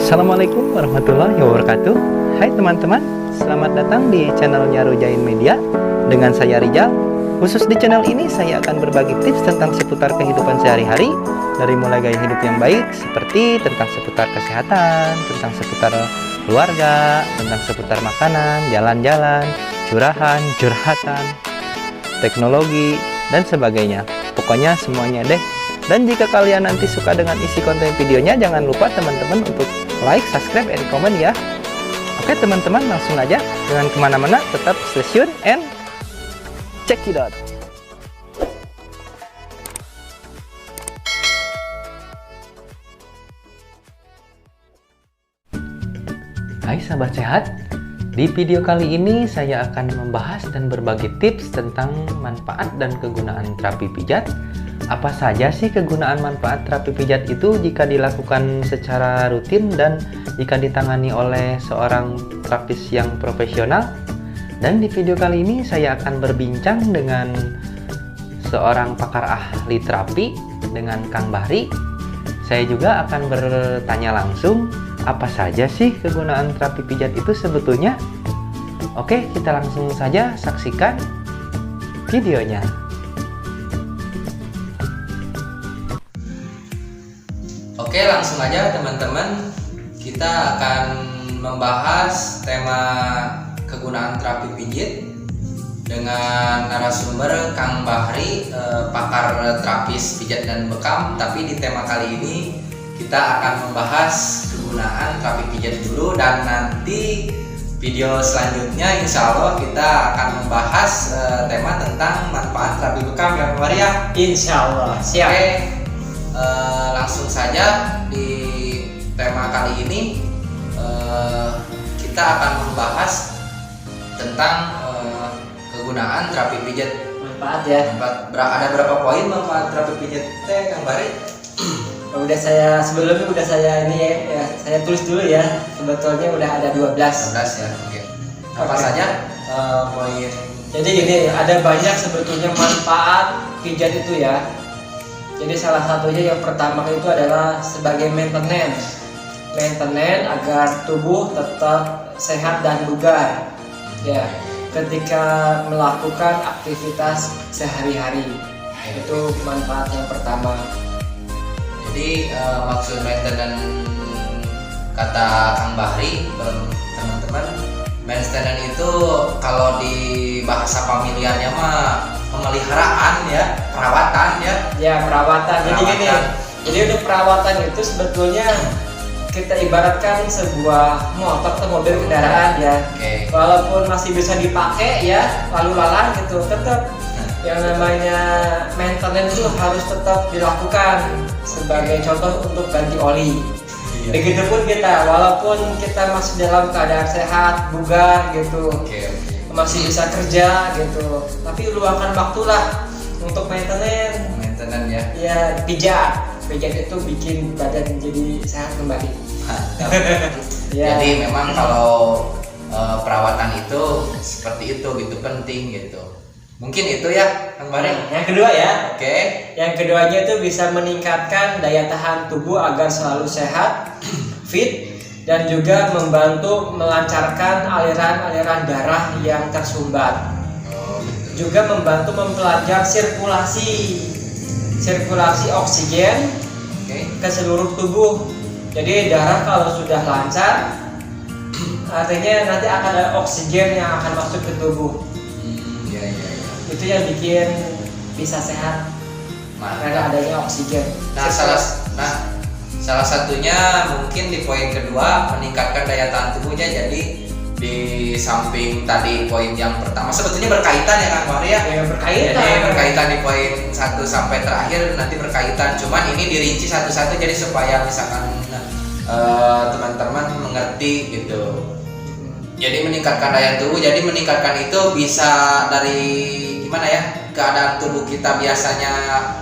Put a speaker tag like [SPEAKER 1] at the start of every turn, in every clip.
[SPEAKER 1] Assalamualaikum warahmatullahi wabarakatuh. Hai teman-teman, selamat datang di channelnya Rujain Media. Dengan saya Rijal. Khusus di channel ini saya akan berbagi tips tentang seputar kehidupan sehari-hari, dari mulai gaya hidup yang baik, seperti tentang seputar kesehatan, tentang seputar keluarga, tentang seputar makanan, jalan-jalan, curahan, curhatan, teknologi, dan sebagainya. Pokoknya semuanya deh. Dan jika kalian nanti suka dengan isi konten videonya, jangan lupa teman-teman untuk like, subscribe, and comment ya. Oke teman-teman, langsung aja. Jangan kemana-mana, tetap stay tune and check it out. Hai sahabat sehat. Di video kali ini saya akan membahas dan berbagi tips tentang manfaat dan kegunaan terapi pijat. Apa saja sih kegunaan manfaat terapi pijat itu jika dilakukan secara rutin dan jika ditangani oleh seorang terapis yang profesional? Dan di video kali ini saya akan berbincang dengan seorang pakar ahli terapi, dengan Kang Bahri. Saya juga akan bertanya langsung, apa saja sih kegunaan terapi pijat itu sebetulnya? Oke, kita langsung saja saksikan videonya.
[SPEAKER 2] Oke, langsung aja teman-teman, kita akan membahas tema kegunaan terapi pijit dengan narasumber Kang Bahri, pakar terapis pijat dan bekam. Tapi di tema kali ini kita akan membahas kegunaan terapi pijat dulu, dan nanti video selanjutnya insya Allah kita akan membahas tema tentang manfaat terapi bekam ya Kang Bahri ya.
[SPEAKER 3] Insya Allah, siap.
[SPEAKER 2] Oke, langsung saja di tema kali ini kita akan membahas tentang kegunaan terapi pijat.
[SPEAKER 3] Manfaat ya.
[SPEAKER 2] Ada berapa poin manfaat terapi pijat teh Kang Bahri?
[SPEAKER 3] Sebelumnya udah saya ini ya, saya tulis dulu ya. Sebetulnya udah ada 12.
[SPEAKER 2] 12 ya. Oke. Apa saja poin?
[SPEAKER 3] Jadi gini, ada banyak sebetulnya manfaat pijat itu ya. Jadi salah satunya yang pertama itu adalah sebagai maintenance agar tubuh tetap sehat dan bugar ya ketika melakukan aktivitas sehari-hari. Itu manfaat yang pertama.
[SPEAKER 2] Jadi maksud maintenance kata Kang Bahri, teman-teman, maintenance itu kalau di bahasa familiarnya mah pemeliharaan ya, perawatan ya. Ya, perawatan. Jadi gini, jadi untuk perawatan itu sebetulnya kita ibaratkan sebuah motor atau mobil kendaraan ya. Walaupun masih bisa dipakai ya, lalu lalang gitu, tetap yang namanya maintenance itu harus tetap dilakukan. Sebagai contoh untuk ganti oli. Begitupun kita, walaupun kita masih dalam keadaan sehat, bugar gitu. Masih bisa kerja gitu, tapi luangkan waktulah untuk maintenance ya. Ya, pijat itu bikin badan jadi sehat kembali. Ya. Jadi memang kalau perawatan itu seperti itu gitu, penting gitu. Mungkin itu ya Kang Bahri.
[SPEAKER 3] Yang kedua ya.
[SPEAKER 2] Oke.
[SPEAKER 3] Yang keduanya itu bisa meningkatkan daya tahan tubuh agar selalu sehat, fit, dan juga membantu melancarkan aliran-aliran darah yang tersumbat. Juga membantu mempelajari sirkulasi oksigen ke seluruh tubuh. Jadi darah kalau sudah lancar, artinya nanti akan ada oksigen yang akan masuk ke tubuh. Itu yang bikin bisa sehat karena adanya oksigen.
[SPEAKER 2] Salah satunya mungkin di poin kedua, meningkatkan daya tahan tubuhnya. Jadi di samping tadi poin yang pertama sebetulnya berkaitan ya Kang Bahri ya.
[SPEAKER 3] Berkaitan.
[SPEAKER 2] Jadi berkaitan di poin 1 sampai terakhir nanti berkaitan. Cuman ini dirinci satu-satu jadi supaya misalkan teman-teman mengerti gitu. Jadi meningkatkan daya tubuh. Jadi meningkatkan itu bisa dari gimana ya? Keadaan tubuh kita biasanya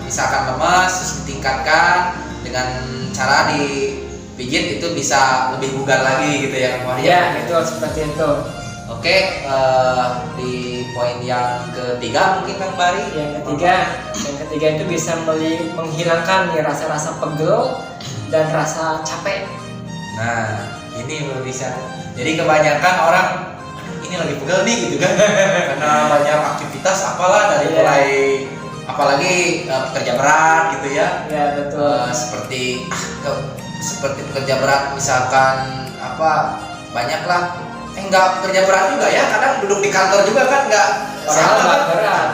[SPEAKER 2] misalkan lemas, terus ditingkatkan dengan cara dipijit itu bisa lebih bugar lagi gitu ya Kang Bahri.
[SPEAKER 3] Ya, betul seperti itu.
[SPEAKER 2] Oke, di poin yang ketiga mungkin Kang Bahri.
[SPEAKER 3] Yang ketiga itu bisa menghilangkan nih rasa-rasa pegel dan rasa capek.
[SPEAKER 2] Nah, ini bisa. Jadi kebanyakan orang ini lagi pegel nih gitu kan, karena banyak aktivitas apalah dari mulai apalagi pekerja berat gitu ya.
[SPEAKER 3] Ya betul.
[SPEAKER 2] Seperti pekerja berat misalkan apa banyaklah enggak pekerja berat juga ya, kadang duduk di kantor juga kan enggak sama kan,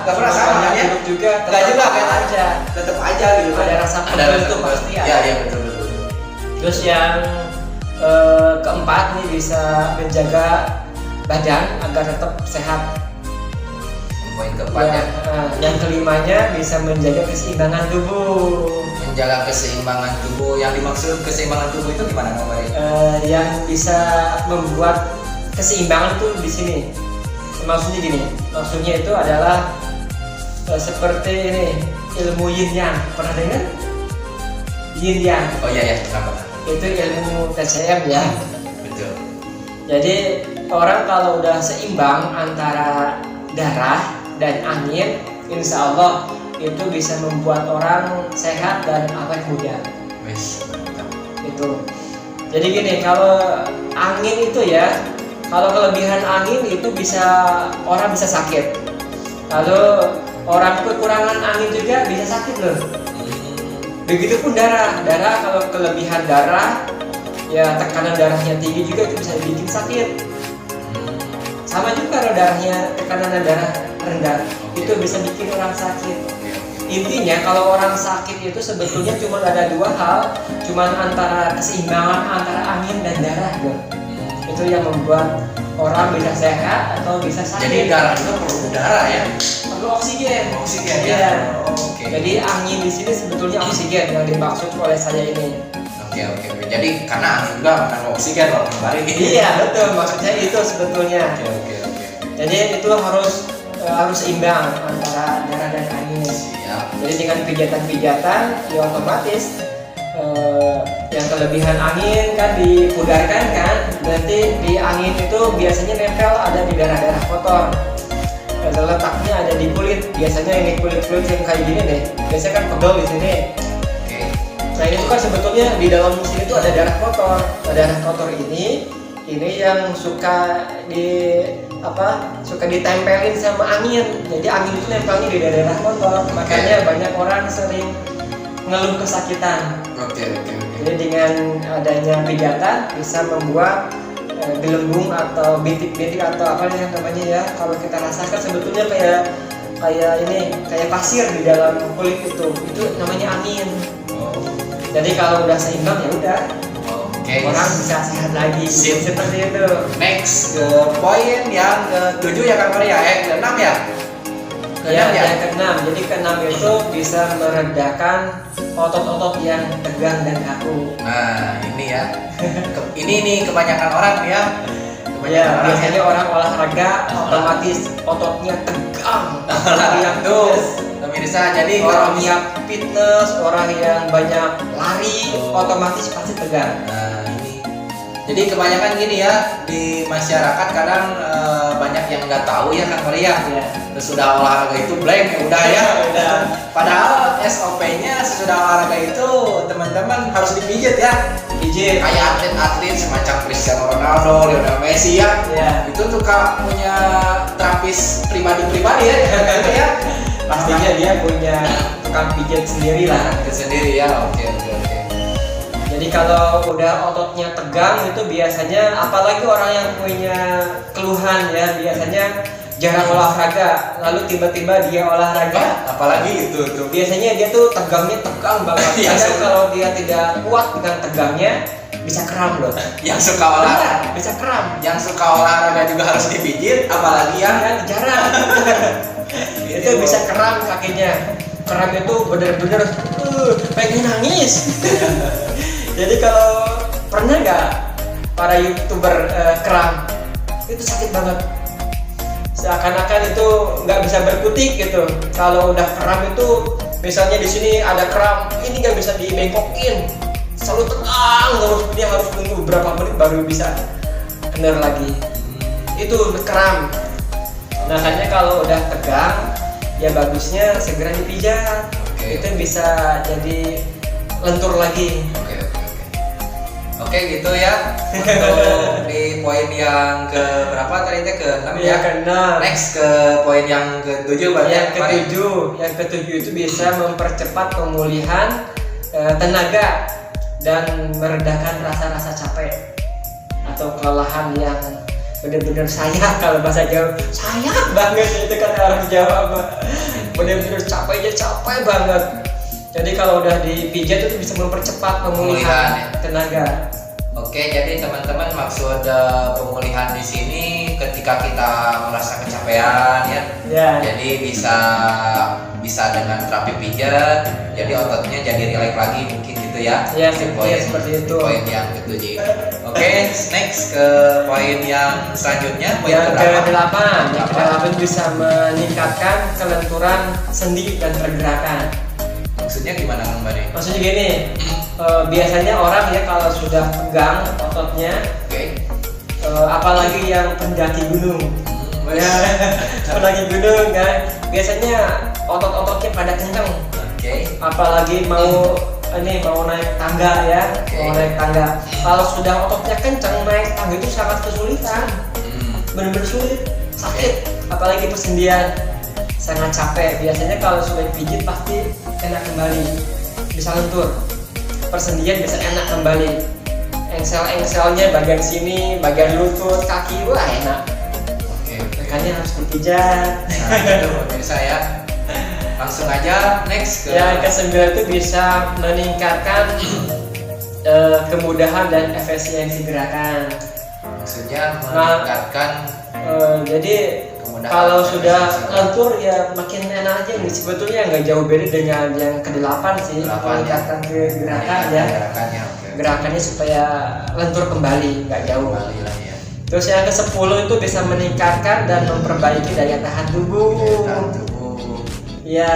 [SPEAKER 2] enggak pernah sama kan ya,
[SPEAKER 3] duduk juga
[SPEAKER 2] enggak juga kan
[SPEAKER 3] aja,
[SPEAKER 2] tetap aja gitu kan,
[SPEAKER 3] ada rasa pegel itu pasti ada.
[SPEAKER 2] Ya betul.
[SPEAKER 3] Terus yang keempat nih bisa menjaga badan agar tetap sehat.
[SPEAKER 2] Poin keempat ya.
[SPEAKER 3] Yang kelimanya bisa menjaga keseimbangan tubuh.
[SPEAKER 2] Menjaga keseimbangan tubuh. Yang dimaksud keseimbangan tubuh itu gimana Kang Bari?
[SPEAKER 3] Yang bisa membuat keseimbangan itu di sini. Maksudnya gini. Maksudnya itu adalah seperti ini, ilmu yin yang. Pernah dengar? Yin yang.
[SPEAKER 2] Oh iya kenapa?
[SPEAKER 3] Itu ilmu TCM ya.
[SPEAKER 2] Betul.
[SPEAKER 3] Jadi orang kalau udah seimbang antara darah dan angin, insya Allah itu bisa membuat orang sehat dan awet muda. Itu. Jadi gini, kalau angin itu ya, kalau kelebihan angin itu orang bisa sakit. Lalu orang kekurangan angin juga bisa sakit loh. Begitupun darah kalau kelebihan darah, ya tekanan darahnya tinggi juga itu bisa bikin sakit. Sama juga kalau tekanan darah rendah, itu bisa bikin orang sakit. Intinya kalau orang sakit itu sebetulnya cuma ada dua hal, cuma antara keseimbangan antara angin dan darah gitu. Itu yang membuat orang bisa sehat atau bisa sakit.
[SPEAKER 2] Jadi darah itu perlu udara ya?
[SPEAKER 3] Perlu oksigen.
[SPEAKER 2] Oksigen ya.
[SPEAKER 3] Iya.
[SPEAKER 2] Oke.
[SPEAKER 3] Jadi angin di sini sebetulnya oksigen yang dimaksud oleh saya ini.
[SPEAKER 2] Oke. Jadi karena angin juga makan oksigen loh kembali.
[SPEAKER 3] Iya betul, maksudnya itu sebetulnya.
[SPEAKER 2] Oke.
[SPEAKER 3] Jadi itu harus seimbang antara darah dan angin.
[SPEAKER 2] Siap.
[SPEAKER 3] Jadi dengan pijatan ya otomatis yang kelebihan angin kan dipudarkan kan, berarti di angin itu biasanya nempel ada di darah-darah kotor. Letaknya ada di kulit, biasanya ini kulit yang kayak gini deh, biasanya kan pegel di sini.
[SPEAKER 2] Oke.
[SPEAKER 3] Nah ini tuh kan sebetulnya di dalam sini tuh ada darah kotor. Nah, darah kotor ini yang suka ditempelin sama angin. Jadi angin itu nempelnya di daerah kotor. Makanya banyak orang sering ngeluh kesakitan.
[SPEAKER 2] Oke.
[SPEAKER 3] Jadi dengan adanya pijatan bisa membuat gelembung atau bintik-bintik atau apa yang namanya ya. Kalau kita rasakan sebetulnya kayak pasir di dalam kulit itu namanya angin. Jadi kalau udah seimbang ya udah.
[SPEAKER 2] Oke.
[SPEAKER 3] Orang bisa sehat lagi. Seperti itu.
[SPEAKER 2] Next ke poin yang ke-7 ya Kang Maria, ke-6 ya?
[SPEAKER 3] Yang ke-6. Jadi ke-6 itu bisa meredakan otot-otot yang tegang dan kaku.
[SPEAKER 2] Nah, ini ya. Ini nih kebanyakan orang ya.
[SPEAKER 3] Biasanya orang olahraga otomatis ototnya tegang.
[SPEAKER 2] Yang tuh pemirsa, jadi
[SPEAKER 3] orang yang fitness, orang yang banyak lari, otomatis pasti tegang.
[SPEAKER 2] Nah, ini. Jadi kebanyakan gini ya, di masyarakat kadang banyak yang nggak tahu ya Kang Maria. Sesudah olahraga itu blank udah ya. Padahal SOP-nya sesudah olahraga itu teman-teman harus dipijit ya. Pijit kayak atlet-atlet semacam Cristiano Ronaldo, Lionel Messi ya. Itu tuh punya terapis pribadi ya. Ya.
[SPEAKER 3] Pastinya dia punya tukang pijat sendiri lah.
[SPEAKER 2] Ya. Oke.
[SPEAKER 3] Jadi kalau udah ototnya tegang itu biasanya, apalagi orang yang punya keluhan ya, biasanya jarang olahraga, lalu tiba-tiba dia olahraga,
[SPEAKER 2] apalagi itu tuh
[SPEAKER 3] biasanya dia tuh tegangnya tegang banget. Kadang kalau dia tidak kuat dengan tegangnya bisa kram loh.
[SPEAKER 2] Yang suka olahraga
[SPEAKER 3] bisa kram.
[SPEAKER 2] Yang suka olahraga juga harus dipijit, apalagi yang
[SPEAKER 3] jarang. Itu bisa kram kakinya. Kram itu bener-bener pengen nangis. Jadi kalau pernah nggak para YouTuber kram, itu sakit banget. Seakan-akan itu nggak bisa berkutik gitu. Kalau udah kram itu, misalnya di sini ada kram, ini nggak bisa dibengkokin, selalu tegang terus, dia harus tunggu beberapa menit baru bisa bener lagi. Itu kram. Nah, makanya kalau udah tegang, ya bagusnya segera dipijat. Itu bisa jadi lentur lagi.
[SPEAKER 2] Oke. Oke gitu ya. Untuk di poin yang ke berapa tadi teh, ke-6 ya.
[SPEAKER 3] Ke-6.
[SPEAKER 2] Next ke poin yang ke-7 berarti
[SPEAKER 3] Yang
[SPEAKER 2] kemarin.
[SPEAKER 3] ketujuh itu bisa mempercepat pemulihan tenaga dan meredakan rasa-rasa capek atau kelelahan yang benar-benar sayang. Kalau bahasa Jawa sayang banget itu kan orang Jawa mah. Benar-benar capek banget. Jadi kalau udah dipijat itu bisa mempercepat pemulihan
[SPEAKER 2] Pemulihan, ya.
[SPEAKER 3] tenaga.
[SPEAKER 2] Oke, jadi teman-teman maksud pemulihan di sini ketika kita merasa kecapean ya.
[SPEAKER 3] Ya.
[SPEAKER 2] Jadi bisa dengan terapi pijat, jadi ototnya jadi rileks lagi mungkin gitu ya.
[SPEAKER 3] Ya,
[SPEAKER 2] Di
[SPEAKER 3] seperti itu.
[SPEAKER 2] Poin yang ketujuh. Oke, next ke poin yang selanjutnya, poin
[SPEAKER 3] Yang
[SPEAKER 2] ke-8.
[SPEAKER 3] ke-8 bisa meningkatkan kelenturan sendi dan pergerakan.
[SPEAKER 2] Maksudnya gimana Kang Bade?
[SPEAKER 3] Maksudnya gini, biasanya orang ya kalau sudah pegang ototnya,
[SPEAKER 2] Oke.
[SPEAKER 3] apalagi yang pendaki gunung, ya, pendaki gunung kan, biasanya otot-ototnya pada kencang.
[SPEAKER 2] Oke.
[SPEAKER 3] Apalagi mau naik tangga ya,
[SPEAKER 2] Oke.
[SPEAKER 3] mau naik tangga. Kalau sudah ototnya kencang naik tangga itu sangat kesulitan, benar-benar sulit, sakit, apalagi persendian. Sangat capek. Biasanya kalau sudah pijit pasti enak kembali, bisa lentur. Persendian bisa enak kembali. Engsel-engselnya bagian sini, bagian lutut, kaki, wah enak.
[SPEAKER 2] Oke.
[SPEAKER 3] Makanya harus dipijat.
[SPEAKER 2] Nah, itu pemirsa ya. Langsung aja next ke
[SPEAKER 3] Yang ke-9 itu bisa meningkatkan kemudahan dan efisiensi gerakan.
[SPEAKER 2] maksudnya meningkatkan
[SPEAKER 3] Jadi
[SPEAKER 2] kemudahan
[SPEAKER 3] kalau
[SPEAKER 2] dan
[SPEAKER 3] sudah
[SPEAKER 2] efisiensi gerakan.
[SPEAKER 3] lentur ya makin enak aja nih. Sebetulnya nggak jauh beda dengan yang ke-8 sih,
[SPEAKER 2] Ke-8
[SPEAKER 3] meningkatkan ke gerakan ya.
[SPEAKER 2] Gerakannya, oke.
[SPEAKER 3] Gerakannya supaya lentur kembali, nggak jauh.
[SPEAKER 2] Kembali lah ya.
[SPEAKER 3] Terus yang ke-10 itu bisa meningkatkan dan memperbaiki daya tahan tubuh.
[SPEAKER 2] Tahan tubuh.
[SPEAKER 3] Ya,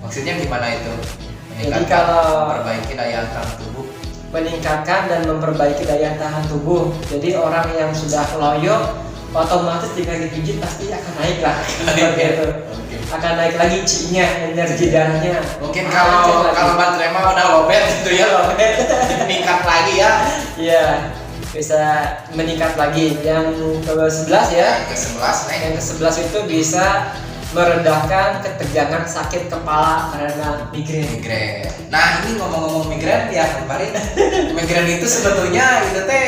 [SPEAKER 2] Maksudnya gimana itu?
[SPEAKER 3] Jadi kalau-
[SPEAKER 2] memperbaiki daya tahan tubuh.
[SPEAKER 3] meningkatkan dan memperbaiki daya tahan tubuh. Jadi orang yang sudah loyo otomatis jika dipijit pasti akan naik lah. Seperti itu.
[SPEAKER 2] Oke.
[SPEAKER 3] Akan naik lagi ci-nya, energi darahnya.
[SPEAKER 2] Mungkin
[SPEAKER 3] Lanjut
[SPEAKER 2] kalau
[SPEAKER 3] lagi.
[SPEAKER 2] baterai mah udah lobet gitu ya, meningkat lagi ya.
[SPEAKER 3] Iya, bisa meningkat lagi. Yang ke-11 ya.
[SPEAKER 2] Yang ke-11 nih.
[SPEAKER 3] Yang ke-11 itu bisa meredakan ketegangan sakit kepala karena migrain.
[SPEAKER 2] Migrain. Nah ini ngomong-ngomong migrain ya kemarin, migrain itu sebetulnya itu teh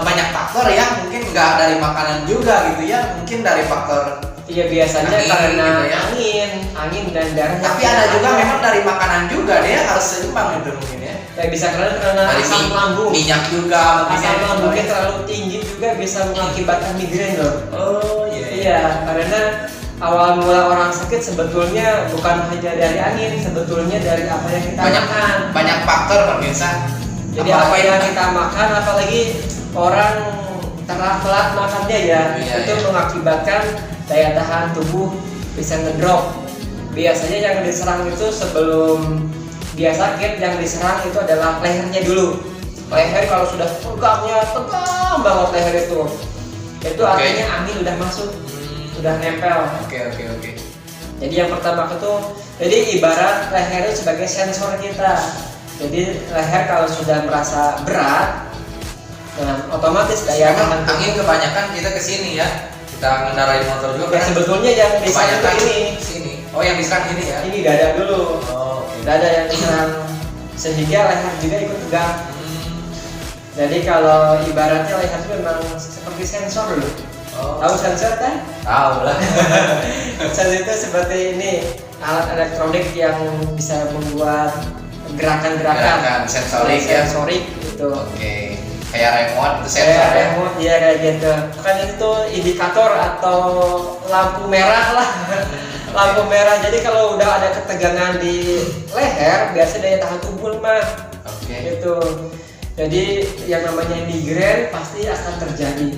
[SPEAKER 2] banyak faktor ya, mungkin nggak dari makanan juga gitu ya, mungkin dari faktor.
[SPEAKER 3] Iya biasanya
[SPEAKER 2] Angin
[SPEAKER 3] karena
[SPEAKER 2] gitu ya.
[SPEAKER 3] angin dan darah.
[SPEAKER 2] Tapi ada juga memang dari makanan juga deh, harus seimbang gitu mungkin ya.
[SPEAKER 3] Kayak bisa karena
[SPEAKER 2] Dari
[SPEAKER 3] asam lambung.
[SPEAKER 2] minyak juga mungkin.
[SPEAKER 3] Asam
[SPEAKER 2] ya.
[SPEAKER 3] lambungnya terlalu tinggi juga bisa mengakibatkan migrain loh.
[SPEAKER 2] Oh iya.
[SPEAKER 3] Iya, karena awal mula orang sakit sebetulnya bukan hanya dari angin, sebetulnya dari apa yang kita makan.
[SPEAKER 2] Banyak faktor pemirsa.
[SPEAKER 3] Jadi apa yang kita makan, apalagi orang telat makannya ya,
[SPEAKER 2] Iya,
[SPEAKER 3] itu
[SPEAKER 2] iya.
[SPEAKER 3] mengakibatkan daya tahan tubuh bisa ngedrop. Biasanya yang diserang itu sebelum dia sakit, yang diserang itu adalah lehernya dulu. Leher kalau sudah tegangnya tegang banget leher itu
[SPEAKER 2] Oke.
[SPEAKER 3] artinya angin udah masuk, sudah nempel.
[SPEAKER 2] Oke.
[SPEAKER 3] Jadi yang pertama itu, jadi ibarat leher itu sebagai sensor kita. Jadi leher kalau sudah merasa berat, nah otomatis daya tahan
[SPEAKER 2] Memang angin kebanyakan kita ke sini ya. Kita ngendarain motor juga
[SPEAKER 3] Ya,
[SPEAKER 2] kan.
[SPEAKER 3] sebetulnya yang diserang itu
[SPEAKER 2] Kebanyakan
[SPEAKER 3] ini,
[SPEAKER 2] sini. Oh yang diserang ini ya.
[SPEAKER 3] ini dada dulu,
[SPEAKER 2] Oh, oke.
[SPEAKER 3] dada yang diserang sehingga leher juga ikut tegang.
[SPEAKER 2] Hmm.
[SPEAKER 3] Jadi kalau ibaratnya leher itu memang seperti sensor dulu.
[SPEAKER 2] Oh.
[SPEAKER 3] Tahu sensor kan?
[SPEAKER 2] Tahu lah.
[SPEAKER 3] Sensor itu seperti ini, alat elektronik yang bisa membuat gerakan-gerakan
[SPEAKER 2] Gerakan sensorik ya.
[SPEAKER 3] sensorik gitu.
[SPEAKER 2] Oke. Kayak remote itu sensor
[SPEAKER 3] Kayak
[SPEAKER 2] ya.
[SPEAKER 3] remote ya kayak gitu. Kan itu indikator atau lampu merah lah. Lampu merah. Jadi kalau udah ada ketegangan di leher, biasa daya tahan tubuh mah.
[SPEAKER 2] Oke.
[SPEAKER 3] Gitu. Jadi yang namanya migrain pasti akan terjadi.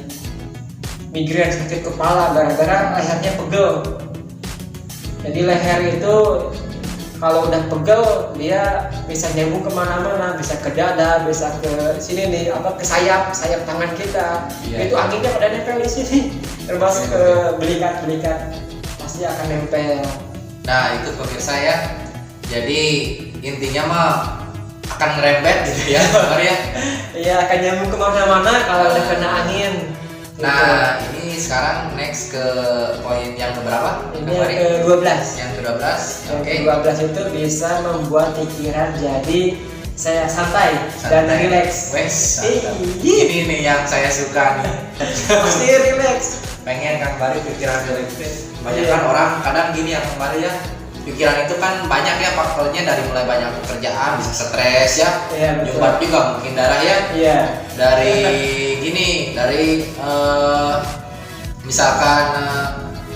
[SPEAKER 3] Migrain sakit kepala gara-gara lehernya pegel. Jadi leher itu kalau udah pegel dia bisa nyambung kemana-mana, bisa ke dada, bisa ke sini nih, ke sayap tangan kita.
[SPEAKER 2] Iya.
[SPEAKER 3] Itu anginnya pada nempel di sini, termasuk ke belikat-belikat pasti akan nempel.
[SPEAKER 2] Nah itu pemirsa ya. Jadi intinya mah akan ngerembet gitu ya, Kang Bahri ya.
[SPEAKER 3] Iya, akan nyambung kemana-mana kalau udah kena angin.
[SPEAKER 2] Nah, ini sekarang next ke poin yang keberapa?
[SPEAKER 3] Ini
[SPEAKER 2] Kang
[SPEAKER 3] yang
[SPEAKER 2] Bahri?
[SPEAKER 3] ke-12.
[SPEAKER 2] Yang ke-12.
[SPEAKER 3] Yang
[SPEAKER 2] Oke.
[SPEAKER 3] ke-12 itu bisa membuat pikiran jadi saya santai dan
[SPEAKER 2] Santai.
[SPEAKER 3] rileks.
[SPEAKER 2] Wes, santai.
[SPEAKER 3] Ih.
[SPEAKER 2] Ini nih yang saya suka nih.
[SPEAKER 3] Pasti rileks.
[SPEAKER 2] Pengen Kang Bahri pikiran relax. Banyak
[SPEAKER 3] Iya.
[SPEAKER 2] kan orang kadang gini ya Kang Bahri ya. Pikiran itu kan banyak ya faktornya, dari mulai banyak pekerjaan bisa stres ya.
[SPEAKER 3] Iya, betul.
[SPEAKER 2] Nyumbat juga mungkin darah ya.
[SPEAKER 3] Iya.
[SPEAKER 2] Dari gini, dari misalkan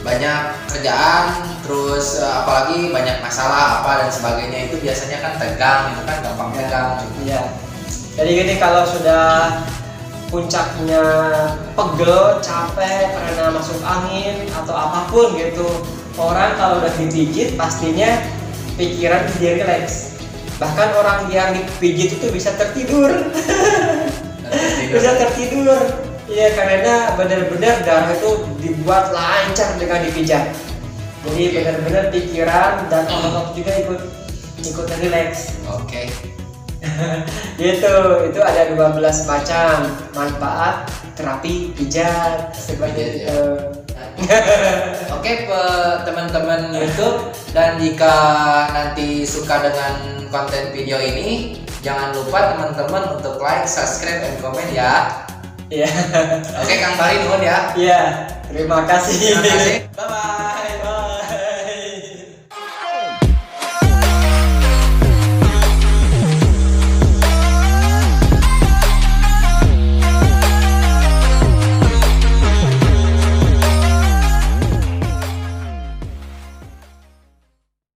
[SPEAKER 2] banyak kerjaan, terus apalagi banyak masalah apa dan sebagainya, itu biasanya kan tegang, itu kan gampang tegang.
[SPEAKER 3] Iya. Jadi gini, kalau sudah puncaknya pegel, capek karena masuk angin atau apapun gitu, orang kalau udah dipijit pastinya pikiran jadi rileks. Bahkan orang yang dipijit itu bisa tertidur. Bisa tertidur. Iya, karena benar-benar darah itu dibuat lancar dengan dipijat. Jadi
[SPEAKER 2] Oke.
[SPEAKER 3] benar-benar pikiran dan otot juga ikut rileks.
[SPEAKER 2] Oke.
[SPEAKER 3] Gitu, itu ada 12 macam manfaat terapi pijat seperti
[SPEAKER 2] Pijat, ya.
[SPEAKER 3] itu.
[SPEAKER 2] Oke, teman-teman YouTube, dan jika nanti suka dengan konten video ini, jangan lupa teman-teman untuk like, subscribe, dan komen ya.
[SPEAKER 3] Iya.
[SPEAKER 2] Oke, Kang Bahri nuhun ya.
[SPEAKER 3] Iya, terima kasih.
[SPEAKER 2] Terima kasih. Bye bye.